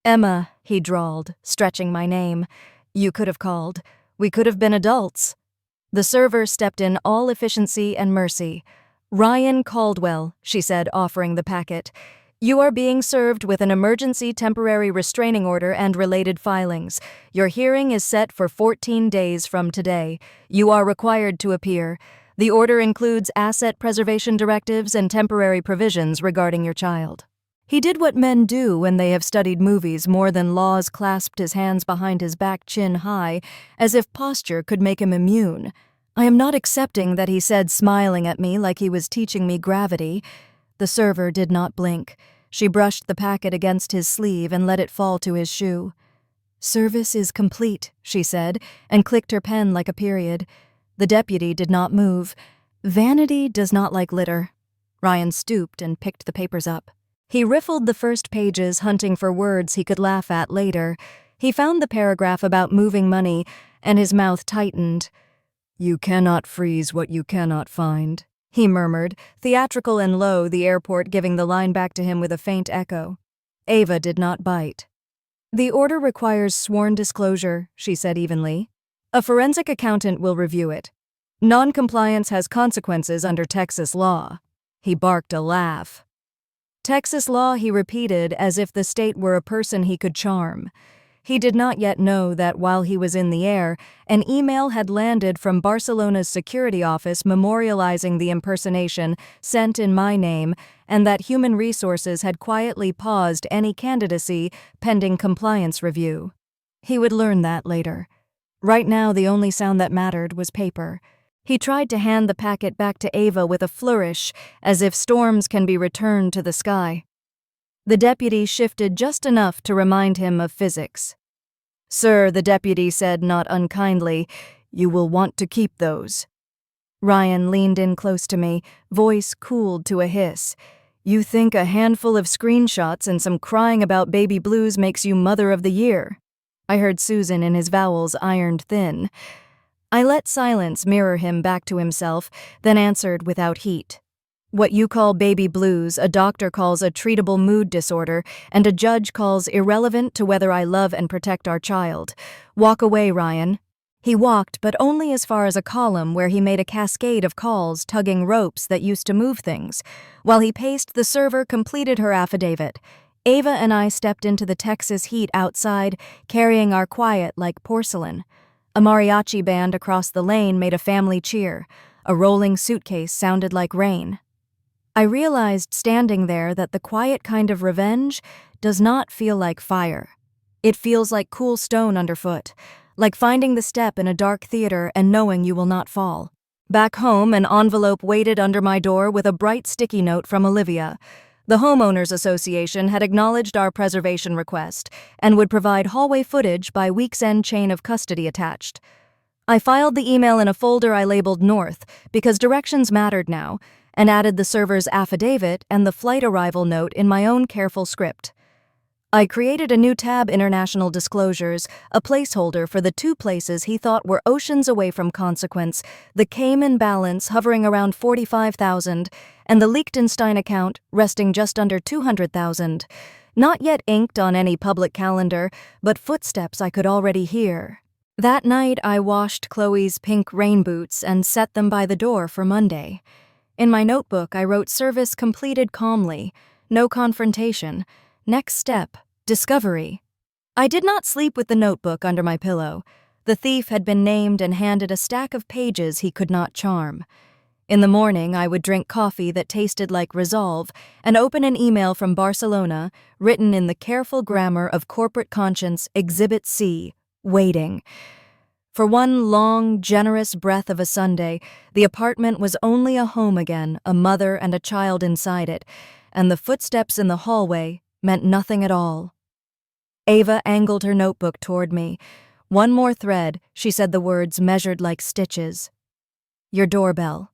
"Emma," he drawled, stretching my name. "You could have called. We could have been adults." The server stepped in all efficiency and mercy. "Ryan Caldwell," she said, offering the packet. "You are being served with an emergency temporary restraining order and related filings. Your hearing is set for 14 days from today. You are required to appear. The order includes asset preservation directives and temporary provisions regarding your child." He did what men do when they have studied movies more than laws, clasped his hands behind his back, chin high, as if posture could make him immune. "I am not accepting that," he said, smiling at me like he was teaching me gravity. The server did not blink. She brushed the packet against his sleeve and let it fall to his shoe. "Service is complete," she said, and clicked her pen like a period. The deputy did not move. Vanity does not like litter. Ryan stooped and picked the papers up. He riffled the first pages, hunting for words he could laugh at later. He found the paragraph about moving money, and his mouth tightened. "You cannot freeze what you cannot find," he murmured, theatrical and low, the airport giving the line back to him with a faint echo. Ava did not bite. "The order requires sworn disclosure," she said evenly. "A forensic accountant will review it. Non-compliance has consequences under Texas law." He barked a laugh. "Texas law," he repeated, as if the state were a person he could charm. He did not yet know that while he was in the air, an email had landed from Barcelona's security office memorializing the impersonation sent in my name, and that Human Resources had quietly paused any candidacy pending compliance review. He would learn that later. Right now, the only sound that mattered was paper. He tried to hand the packet back to Ava with a flourish, as if storms can be returned to the sky. The deputy shifted just enough to remind him of physics. "Sir," the deputy said not unkindly, "you will want to keep those." Ryan leaned in close to me, voice cooled to a hiss. "You think a handful of screenshots and some crying about baby blues makes you Mother of the Year?" I heard Susan in his vowels ironed thin. I let silence mirror him back to himself, then answered without heat. "What you call baby blues, a doctor calls a treatable mood disorder, and a judge calls irrelevant to whether I love and protect our child. Walk away, Ryan." He walked, but only as far as a column where he made a cascade of calls tugging ropes that used to move things. While he paced, the server completed her affidavit. Ava and I stepped into the Texas heat outside, carrying our quiet like porcelain. A mariachi band across the lane made a family cheer. A rolling suitcase sounded like rain. I realized standing there that the quiet kind of revenge does not feel like fire. It feels like cool stone underfoot, like finding the step in a dark theater and knowing you will not fall. Back home, an envelope waited under my door with a bright sticky note from Olivia. The Homeowners Association had acknowledged our preservation request and would provide hallway footage by week's end chain of custody attached. I filed the email in a folder I labeled North because directions mattered now, and added the server's affidavit and the flight arrival note in my own careful script. I created a new tab, International Disclosures, a placeholder for the two places he thought were oceans away from consequence, the Cayman balance hovering around $45,000, and the Liechtenstein account resting just under $200,000. Not yet inked on any public calendar, but footsteps I could already hear. That night I washed Chloe's pink rain boots and set them by the door for Monday. In my notebook, I wrote service completed calmly, no confrontation. Next step, discovery. I did not sleep with the notebook under my pillow. The thief had been named and handed a stack of pages he could not charm. In the morning, I would drink coffee that tasted like resolve and open an email from Barcelona, written in the careful grammar of corporate conscience, Exhibit C, waiting. For one long, generous breath of a Sunday, the apartment was only a home again, a mother and a child inside it, and the footsteps in the hallway meant nothing at all. Ava angled her notebook toward me. "One more thread," she said, the words measured like stitches. "Your doorbell."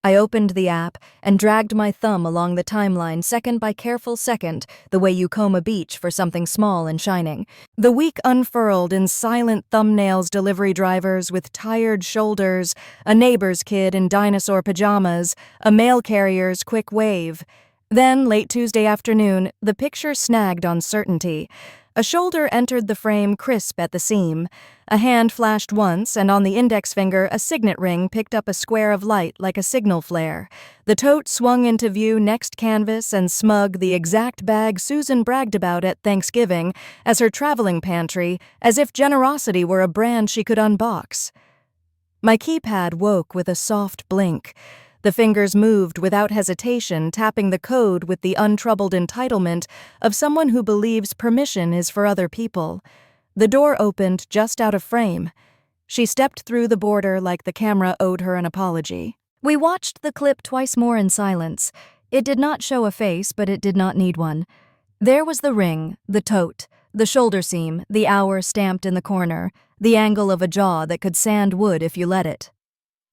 I opened the app and dragged my thumb along the timeline second by careful second, the way you comb a beach for something small and shining. The week unfurled in silent thumbnails, delivery drivers with tired shoulders, a neighbor's kid in dinosaur pajamas, a mail carrier's quick wave. Then, late Tuesday afternoon, the picture snagged on certainty. A shoulder entered the frame crisp at the seam. A hand flashed once, and on the index finger, a signet ring picked up a square of light like a signal flare. The tote swung into view next canvas, and smug, the exact bag Susan bragged about at Thanksgiving as her traveling pantry, as if generosity were a brand she could unbox. My keypad woke with a soft blink. The fingers moved without hesitation, tapping the code with the untroubled entitlement of someone who believes permission is for other people. The door opened just out of frame. She stepped through the border like the camera owed her an apology. We watched the clip twice more in silence. It did not show a face, but it did not need one. There was the ring, the tote, the shoulder seam, the hour stamped in the corner, the angle of a jaw that could sand wood if you let it.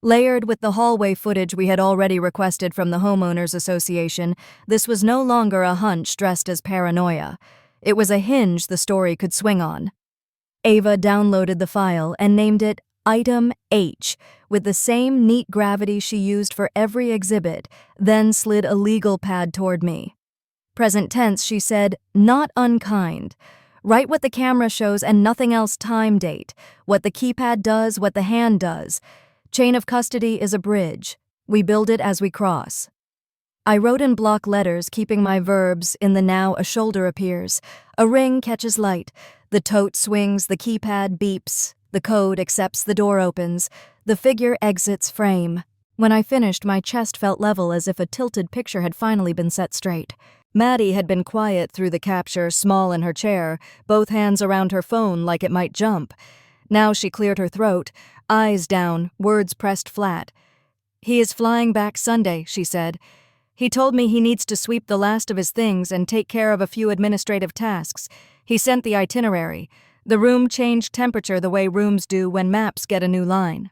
Layered with the hallway footage we had already requested from the Homeowners Association, this was no longer a hunch dressed as paranoia. It was a hinge the story could swing on. Ava downloaded the file and named it Item H with the same neat gravity she used for every exhibit, then slid a legal pad toward me. Present tense, she said, "Not unkind. Write what the camera shows and nothing else. Time, date. What the keypad does, what the hand does. Chain of custody is a bridge. We build it as we cross." I wrote in block letters, keeping my verbs. In the now, a shoulder appears. A ring catches light. The tote swings, the keypad beeps. The code accepts, the door opens. The figure exits frame. When I finished, my chest felt level, as if a tilted picture had finally been set straight. Maddie had been quiet through the capture, small in her chair, both hands around her phone like it might jump. Now she cleared her throat, eyes down, words pressed flat. "He is flying back Sunday," she said. "He told me he needs to sweep the last of his things and take care of a few administrative tasks. He sent the itinerary. The room changed temperature the way rooms do when maps get a new line."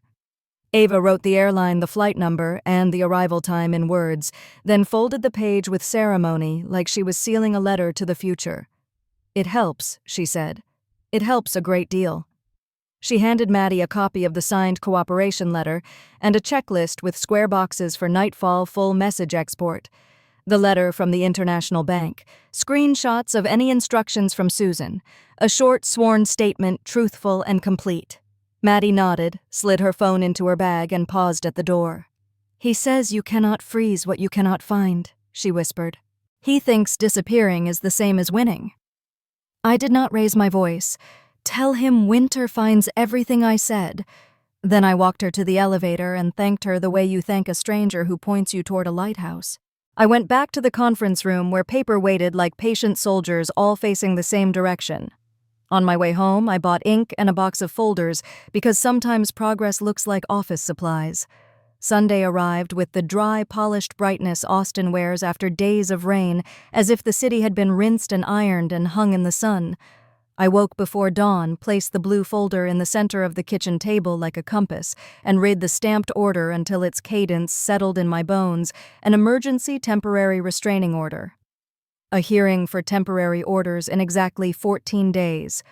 Ava wrote the airline, the flight number, and the arrival time in words, then folded the page with ceremony like she was sealing a letter to the future. "It helps," she said. "It helps a great deal." She handed Maddie a copy of the signed cooperation letter and a checklist with square boxes for nightfall full message export. The letter from the International Bank, screenshots of any instructions from Susan, a short sworn statement, truthful and complete. Maddie nodded, slid her phone into her bag, and paused at the door. "He says you cannot freeze what you cannot find," she whispered. "He thinks disappearing is the same as winning." I did not raise my voice. "Tell him winter finds everything I said." Then I walked her to the elevator and thanked her the way you thank a stranger who points you toward a lighthouse. I went back to the conference room where paper waited like patient soldiers, all facing the same direction. On my way home, I bought ink and a box of folders because sometimes progress looks like office supplies. Sunday arrived with the dry, polished brightness Austin wears after days of rain, as if the city had been rinsed and ironed and hung in the sun. I woke before dawn, placed the blue folder in the center of the kitchen table like a compass, and read the stamped order until its cadence settled in my bones, an emergency temporary restraining order. A hearing for temporary orders in exactly 14 days.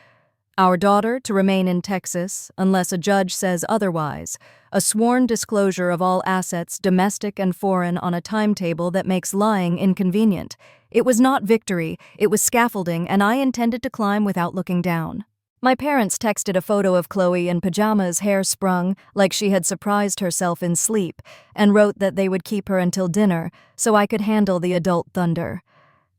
Our daughter to remain in Texas unless a judge says otherwise. A sworn disclosure of all assets, domestic and foreign, on a timetable that makes lying inconvenient. It was not victory, it was scaffolding, and I intended to climb without looking down. My parents texted a photo of Chloe in pajamas, hair sprung, like she had surprised herself in sleep, and wrote that they would keep her until dinner, so I could handle the adult thunder.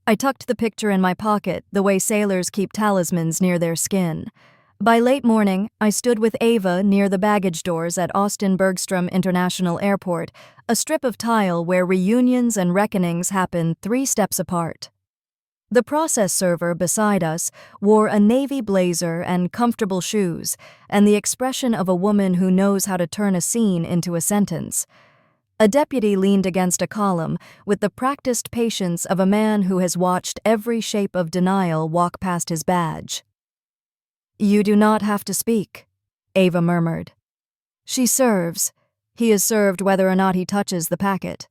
I tucked the picture in my pocket, the way sailors keep talismans near their skin. By late morning, I stood with Ava near the baggage doors at Austin Bergstrom International Airport, a strip of tile where reunions and reckonings happen 3 steps apart. The process server beside us wore a navy blazer and comfortable shoes, and the expression of a woman who knows how to turn a scene into a sentence. A deputy leaned against a column with the practiced patience of a man who has watched every shape of denial walk past his badge. "You do not have to speak," Ava murmured. "She serves. He is served whether or not he touches the packet.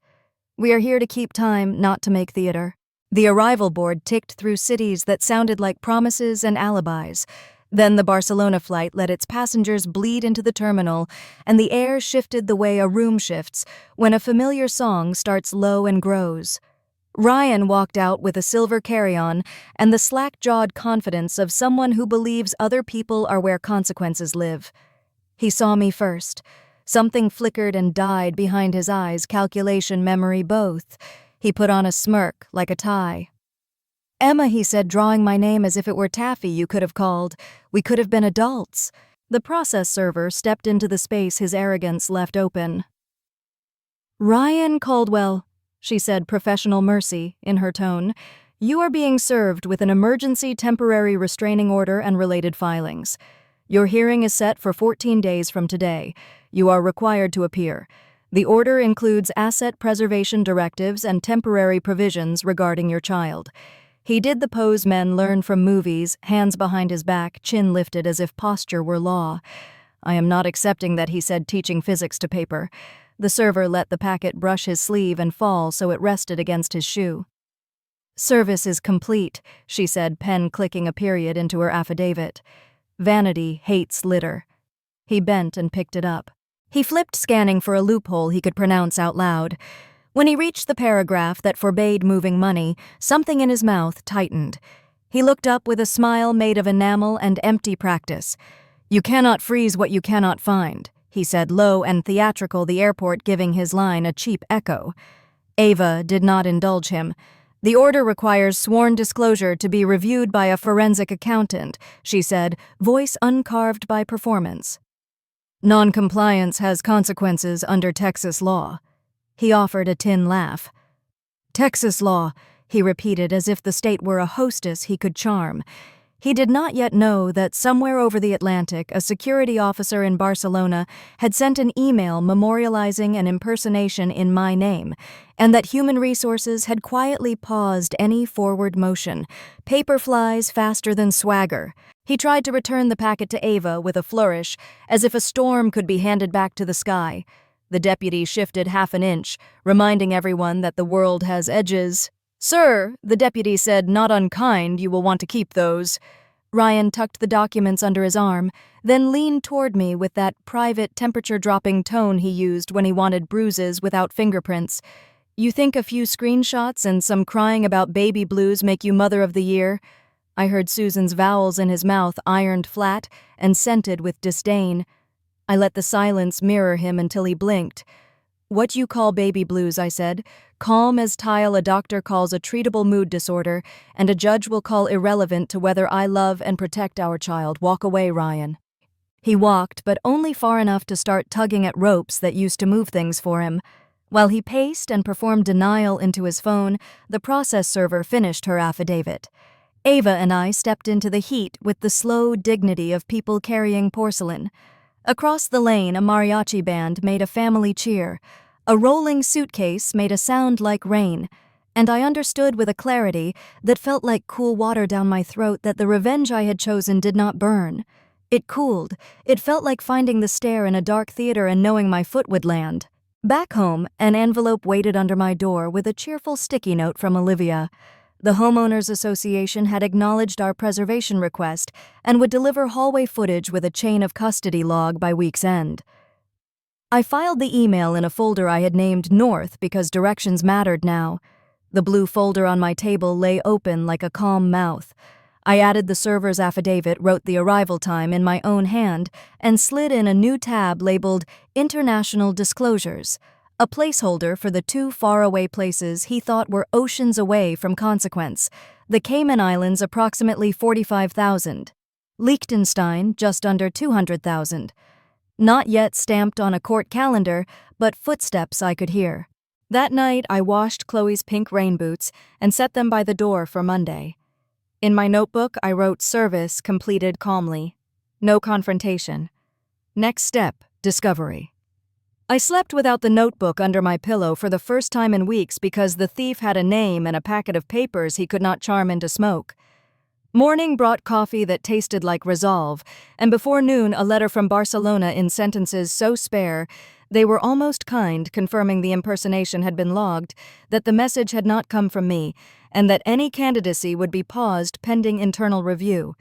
We are here to keep time, not to make theater." The arrival board ticked through cities that sounded like promises and alibis. Then the Barcelona flight let its passengers bleed into the terminal, and the air shifted the way a room shifts when a familiar song starts low and grows. Ryan walked out with a silver carry-on and the slack-jawed confidence of someone who believes other people are where consequences live. He saw me first. Something flickered and died behind his eyes, calculation, memory, both. He put on a smirk, like a tie. "Emma," he said, drawing my name as if it were taffy you could have called. "We could have been adults." The process server stepped into the space his arrogance left open. "Ryan Caldwell," she said, professional mercy in her tone, "you are being served with an emergency temporary restraining order and related filings. Your hearing is set for 14 days from today. You are required to appear. The order includes asset preservation directives and temporary provisions regarding your child." He did the pose men learn from movies, hands behind his back, chin lifted as if posture were law. "I am not accepting that," he said, teaching physics to paper. The server let the packet brush his sleeve and fall so it rested against his shoe. "Service is complete," she said, pen clicking a period into her affidavit. Vanity hates litter. He bent and picked it up. He flipped, scanning for a loophole he could pronounce out loud. When he reached the paragraph that forbade moving money, something in his mouth tightened. He looked up with a smile made of enamel and empty practice. "You cannot freeze what you cannot find," he said, low and theatrical, the airport giving his line a cheap echo. Ava did not indulge him. "The order requires sworn disclosure to be reviewed by a forensic accountant," she said, voice uncarved by performance. "Non-compliance has consequences under Texas law." He offered a tin laugh. "Texas law," he repeated as if the state were a hostess he could charm. He did not yet know that somewhere over the Atlantic, a security officer in Barcelona had sent an email memorializing an impersonation in my name, and that Human Resources had quietly paused any forward motion. Paper flies faster than swagger. He tried to return the packet to Ava with a flourish, as if a storm could be handed back to the sky. The deputy shifted half an inch, reminding everyone that the world has edges. "Sir," the deputy said, "not unkind, you will want to keep those." Ryan tucked the documents under his arm, then leaned toward me with that private, temperature-dropping tone he used when he wanted bruises without fingerprints. "You think a few screenshots and some crying about baby blues make you Mother of the Year?" I heard Susan's vowels in his mouth, ironed flat and scented with disdain. I let the silence mirror him until he blinked. "What you call baby blues," I said, "calm as tile a doctor calls a treatable mood disorder, and a judge will call irrelevant to whether I love and protect our child. Walk away, Ryan." He walked, but only far enough to start tugging at ropes that used to move things for him. While he paced and performed denial into his phone, the process server finished her affidavit. Ava and I stepped into the heat with the slow dignity of people carrying porcelain. Across the lane, a mariachi band made a family cheer. A rolling suitcase made a sound like rain, and I understood with a clarity that felt like cool water down my throat that the revenge I had chosen did not burn. It cooled. It felt like finding the stair in a dark theater and knowing my foot would land. Back home, an envelope waited under my door with a cheerful sticky note from Olivia. The Homeowners Association had acknowledged our preservation request and would deliver hallway footage with a chain of custody log by week's end. I filed the email in a folder I had named North because directions mattered now. The blue folder on my table lay open like a calm mouth. I added the server's affidavit, wrote the arrival time in my own hand, and slid in a new tab labeled International Disclosures, a placeholder for the two faraway places he thought were oceans away from consequence: the Cayman Islands approximately 45,000, Liechtenstein just under 200,000. Not yet stamped on a court calendar, but footsteps I could hear. That night I washed Chloe's pink rain boots and set them by the door for Monday. In my notebook I wrote service completed calmly. No confrontation. Next step, discovery. I slept without the notebook under my pillow for the first time in weeks because the thief had a name and a packet of papers he could not charm into smoke. Morning brought coffee that tasted like resolve, and before noon a letter from Barcelona in sentences so spare they were almost kind, confirming the impersonation had been logged, that the message had not come from me, and that any candidacy would be paused pending internal review.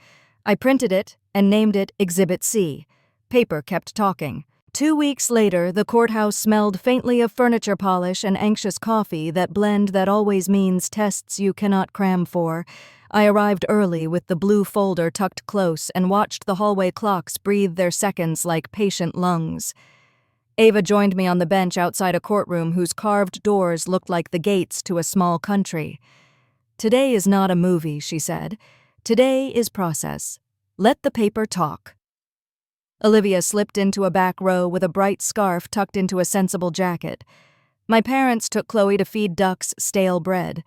I printed it and named it Exhibit C. Paper kept talking. 2 weeks later, the courthouse smelled faintly of furniture polish and anxious coffee, that blend that always means tests you cannot cram for. I arrived early with the blue folder tucked close and watched the hallway clocks breathe their seconds like patient lungs. Ava joined me on the bench outside a courtroom whose carved doors looked like the gates to a small country. "Today is not a movie," she said. "Today is process. Let the paper talk." Olivia slipped into a back row with a bright scarf tucked into a sensible jacket. My parents took Chloe to feed ducks stale bread.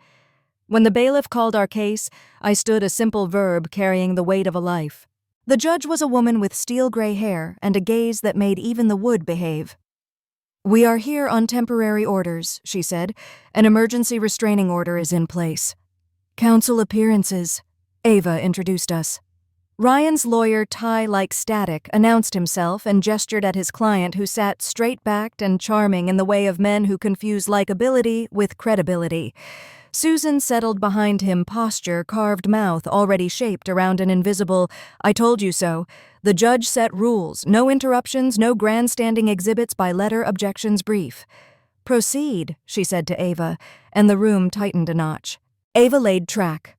When the bailiff called our case, I stood a simple verb carrying the weight of a life. The judge was a woman with steel-gray hair and a gaze that made even the wood behave. "We are here on temporary orders," she said. "An emergency restraining order is in place." "Counsel appearances," Ava introduced us. Ryan's lawyer, tie-like static, announced himself and gestured at his client, who sat straight-backed and charming in the way of men who confuse likability with credibility. Susan settled behind him, posture, carved mouth already shaped around an invisible, "I told you so." The judge set rules, no interruptions, no grandstanding exhibits by letter, objections brief. "Proceed," she said to Ava, and the room tightened a notch. Ava laid track.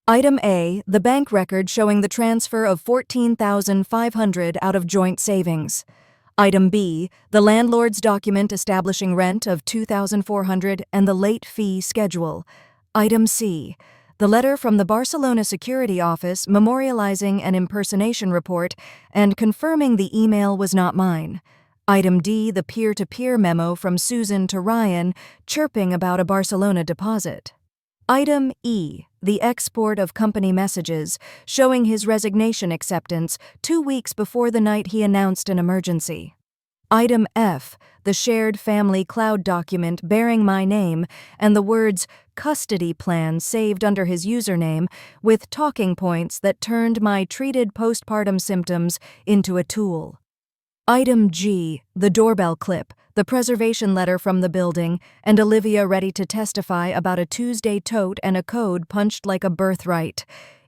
Item A, the bank record showing the transfer of $14,500 out of joint savings. Item B, the landlord's document establishing rent of $2,400 and the late fee schedule. Item C, the letter from the Barcelona security office memorializing an impersonation report and confirming the email was not mine. Item D, the peer-to-peer memo from Susan to Ryan chirping about a Barcelona deposit. Item E, the export of company messages showing his resignation acceptance 2 weeks before the night he announced an emergency. Item F, the shared family cloud document bearing my name and the words custody plan saved under his username with talking points that turned my treated postpartum symptoms into a tool. Item G, the doorbell clip, the preservation letter from the building, and Olivia ready to testify about a Tuesday tote and a code punched like a birthright.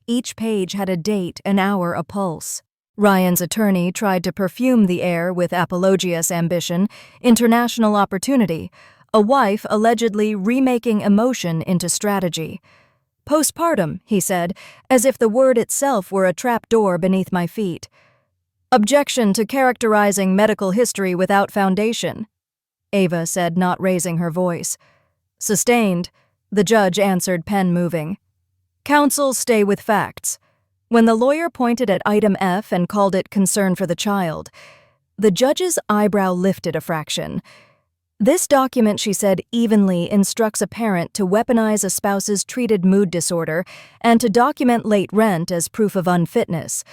Each page had a date, an hour, a pulse. Ryan's attorney tried to perfume the air with apologious ambition, international opportunity, a wife allegedly remaking emotion into strategy. Postpartum, he said, as if the word itself were a trapdoor beneath my feet. Objection to characterizing medical history without foundation, Ava said, not raising her voice. Sustained, the judge answered, pen moving. Counsel, stay with facts. When the lawyer pointed at item F and called it concern for the child, the judge's eyebrow lifted a fraction. This document, she said evenly, instructs a parent to weaponize a spouse's treated mood disorder and to document late rent as proof of unfitness.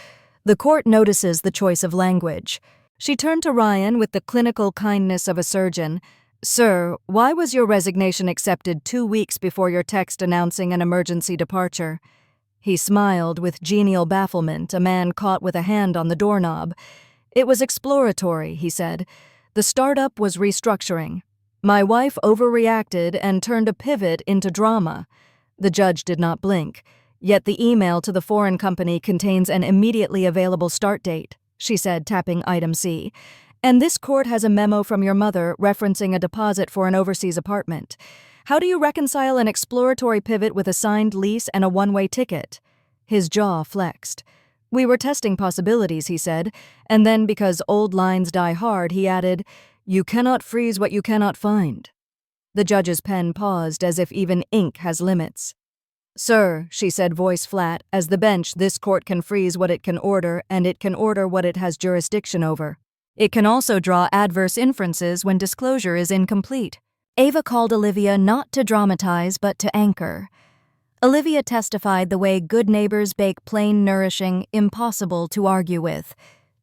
The court notices the choice of language. She turned to Ryan with the clinical kindness of a surgeon. Sir, why was your resignation accepted 2 weeks before your text announcing an emergency departure? He smiled with genial bafflement, a man caught with a hand on the doorknob. It was exploratory, he said. The startup was restructuring. My wife overreacted and turned a pivot into drama. The judge did not blink. Yet the email to the foreign company contains an immediately available start date, she said, tapping item C. And this court has a memo from your mother referencing a deposit for an overseas apartment. How do you reconcile an exploratory pivot with a signed lease and a one-way ticket? His jaw flexed. We were testing possibilities, he said, and then because old lines die hard, he added, you cannot freeze what you cannot find. The judge's pen paused as if even ink has limits. Sir, she said, voice flat, as the bench, this court can freeze what it can order, and it can order what it has jurisdiction over. It can also draw adverse inferences when disclosure is incomplete. Ava called Olivia not to dramatize but to anchor. Olivia testified the way good neighbors bake plain, nourishing, impossible to argue with.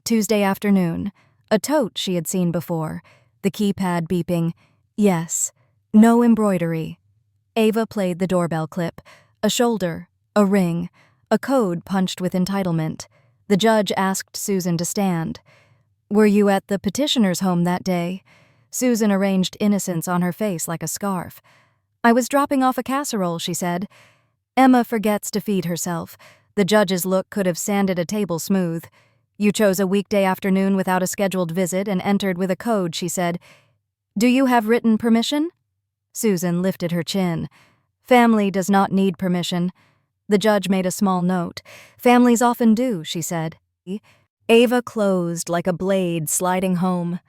Tuesday afternoon. A tote she had seen before. The keypad beeping, yes. No embroidery. Ava played the doorbell clip. A shoulder, a ring, a code punched with entitlement. The judge asked Susan to stand. Were you at the petitioner's home that day? Susan arranged innocence on her face like a scarf. I was dropping off a casserole, she said. Emma forgets to feed herself. The judge's look could have sanded a table smooth. You chose a weekday afternoon without a scheduled visit and entered with a code, she said. Do you have written permission? Susan lifted her chin. Family does not need permission. The judge made a small note. Families often do, she said. Ava closed like a blade sliding home.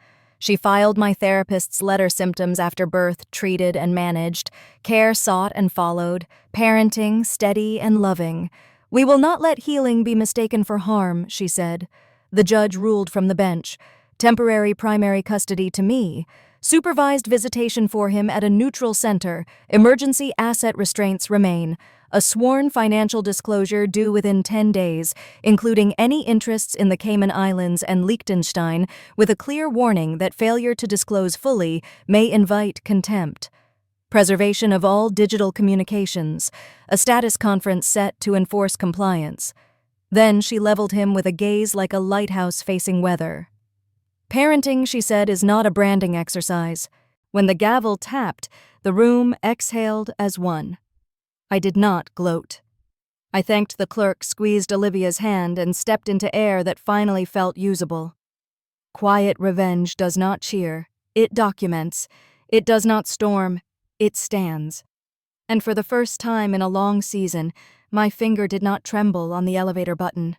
She filed my therapist's letter, symptoms after birth treated and managed, care sought and followed, parenting steady and loving. We will not let healing be mistaken for harm, she said. The judge ruled from the bench. Temporary primary custody to me. Supervised visitation for him at a neutral center. Emergency asset restraints remain. A sworn financial disclosure due within 10 days, including any interests in the Cayman Islands and Liechtenstein, with a clear warning that failure to disclose fully may invite contempt. Preservation of all digital communications. A status conference set to enforce compliance. Then she leveled him with a gaze like a lighthouse facing weather. Parenting, she said, is not a branding exercise. When the gavel tapped, the room exhaled as one. I did not gloat. I thanked the clerk, squeezed Olivia's hand, and stepped into air that finally felt usable. Quiet revenge does not cheer. It documents. It does not storm. It stands. And for the first time in a long season, my finger did not tremble on the elevator button.